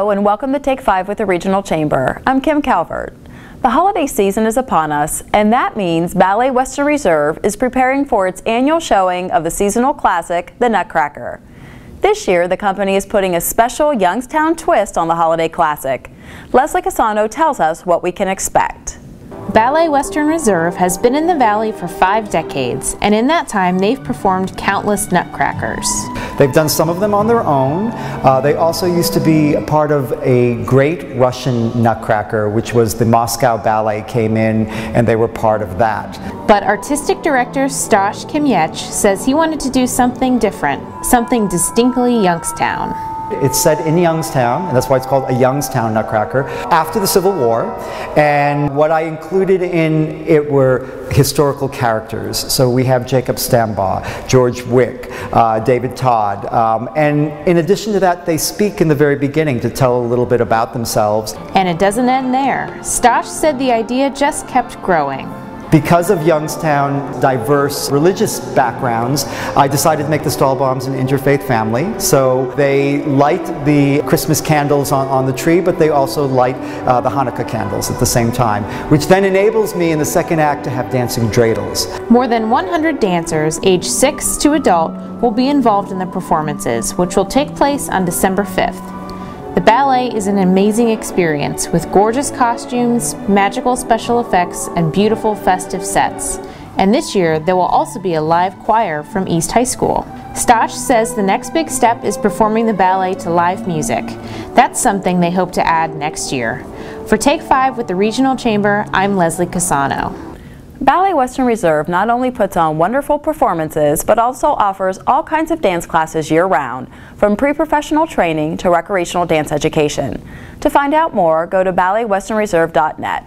Hello and welcome to Take 5 with the Regional Chamber. I'm Kim Calvert. The holiday season is upon us, and that means Ballet Western Reserve is preparing for its annual showing of the seasonal classic, the Nutcracker. This year, the company is putting a special Youngstown twist on the holiday classic. Leslie Casano tells us what we can expect. Ballet Western Reserve has been in the Valley for 5 decades, and in that time they've performed countless Nutcrackers. They've done some of them on their own. They also used to be a part of a great Russian Nutcracker, which was the Moscow Ballet came in, and they were part of that. But artistic director Stash Kimyech says he wanted to do something different, something distinctly Youngstown. It's set in Youngstown, and that's why it's called a Youngstown Nutcracker, after the Civil War. And what I included in it were historical characters. So we have Jacob Stambaugh, George Wick, David Todd. And in addition to that, they speak in the very beginning to tell a little bit about themselves. And it doesn't end there. Stash said the idea just kept growing. Because of Youngstown's diverse religious backgrounds, I decided to make the Stahlbaums an interfaith family. So they light the Christmas candles on the tree, but they also light the Hanukkah candles at the same time, which then enables me in the second act to have dancing dreidels. More than 100 dancers, aged 6 to adult, will be involved in the performances, which will take place on December 5th. The ballet is an amazing experience with gorgeous costumes, magical special effects, and beautiful festive sets. And this year, there will also be a live choir from East High School. Stash says the next big step is performing the ballet to live music. That's something they hope to add next year. For Take 5 with the Regional Chamber, I'm Leslie Casano. Ballet Western Reserve not only puts on wonderful performances, but also offers all kinds of dance classes year-round, from pre-professional training to recreational dance education. To find out more, go to balletwesternreserve.net.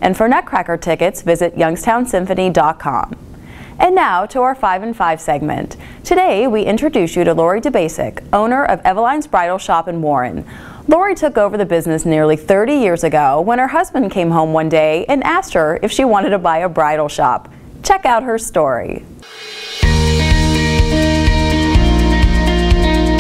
And for Nutcracker tickets, visit youngstownsymphony.com. And now to our 5 and 5 segment. Today, we introduce you to Lori Dubasik, owner of Eveline's Bridal Shop in Warren. Lori took over the business nearly 30 years ago when her husband came home one day and asked her if she wanted to buy a bridal shop. Check out her story.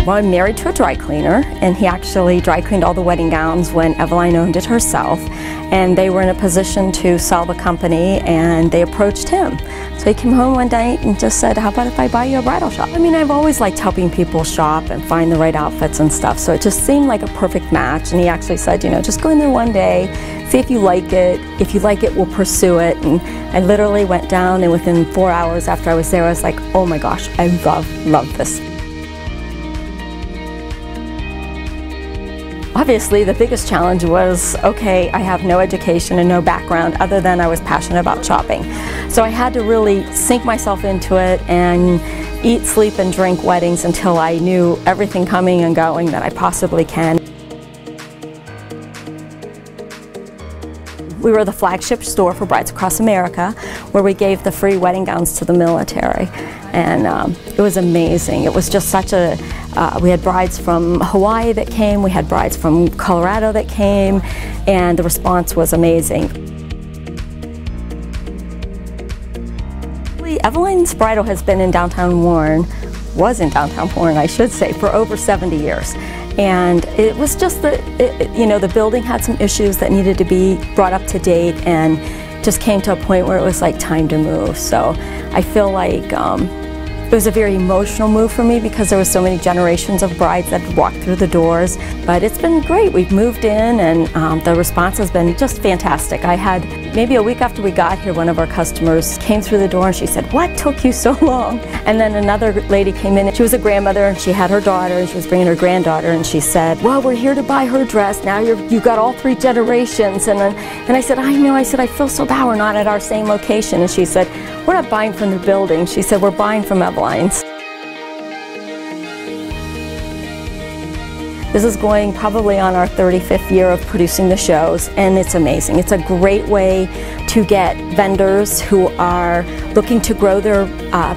Well, I'm married to a dry cleaner, and he actually dry cleaned all the wedding gowns when Eveline owned it herself, and they were in a position to sell the company, and they approached him. So he came home one night and just said, how about if I buy you a bridal shop? I mean, I've always liked helping people shop and find the right outfits and stuff, so it just seemed like a perfect match. And he actually said, you know, just go in there one day, see if you like it. If you like it, we'll pursue it. And I literally went down, and within 4 hours after I was there, I was like, oh my gosh, I love this. Obviously, the biggest challenge was, okay, I have no education and no background other than I was passionate about shopping. So I had to really sink myself into it and eat, sleep, and drink weddings until I knew everything coming and going that I possibly can. We were the flagship store for Brides Across America, where we gave the free wedding gowns to the military. And it was amazing. It was just such a, we had brides from Hawaii that came, we had brides from Colorado that came, and the response was amazing. Evelyn's Bridal has been in downtown Warren, was in downtown Warren, I should say, for over 70 years. And it was just that, you know, the building had some issues that needed to be brought up to date, and just came to a point where it was like time to move. So I feel like it was a very emotional move for me because there were so many generations of brides that walked through the doors. But it's been great. We've moved in, and the response has been just fantastic. I had, maybe a week after we got here, one of our customers came through the door and she said, "What took you so long?" And then another lady came in, and she was a grandmother, and she had her daughter, and she was bringing her granddaughter, and she said, "Well, we're here to buy her dress. Now you've got all 3 generations." And I said, "I know." I said, "I feel so bad we're not at our same location." And she said, "We're not buying from the building." She said, "We're buying from Eveline's." This is going probably on our 35th year of producing the shows, and it's amazing. It's a great way to get vendors who are looking to grow their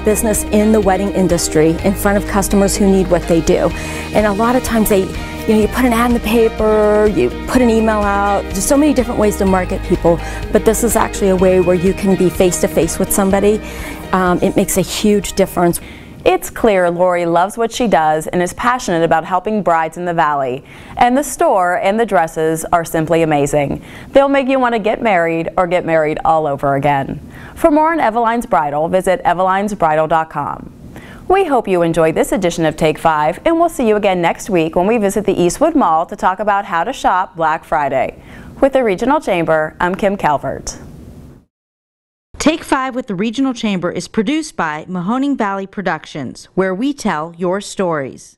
business in the wedding industry in front of customers who need what they do. And a lot of times you put an ad in the paper, you put an email out, there's so many different ways to market people, but this is actually a way where you can be face-to-face with somebody. It makes a huge difference. It's clear Lori loves what she does and is passionate about helping brides in the Valley. And the store and the dresses are simply amazing. They'll make you want to get married or get married all over again. For more on Eveline's Bridal, visit evelinesbridal.com. We hope you enjoyed this edition of Take 5, and we'll see you again next week when we visit the Eastwood Mall to talk about how to shop Black Friday. With the Regional Chamber, I'm Kim Calvert. Take 5 with the Regional Chamber is produced by Mahoning Valley Productions, where we tell your stories.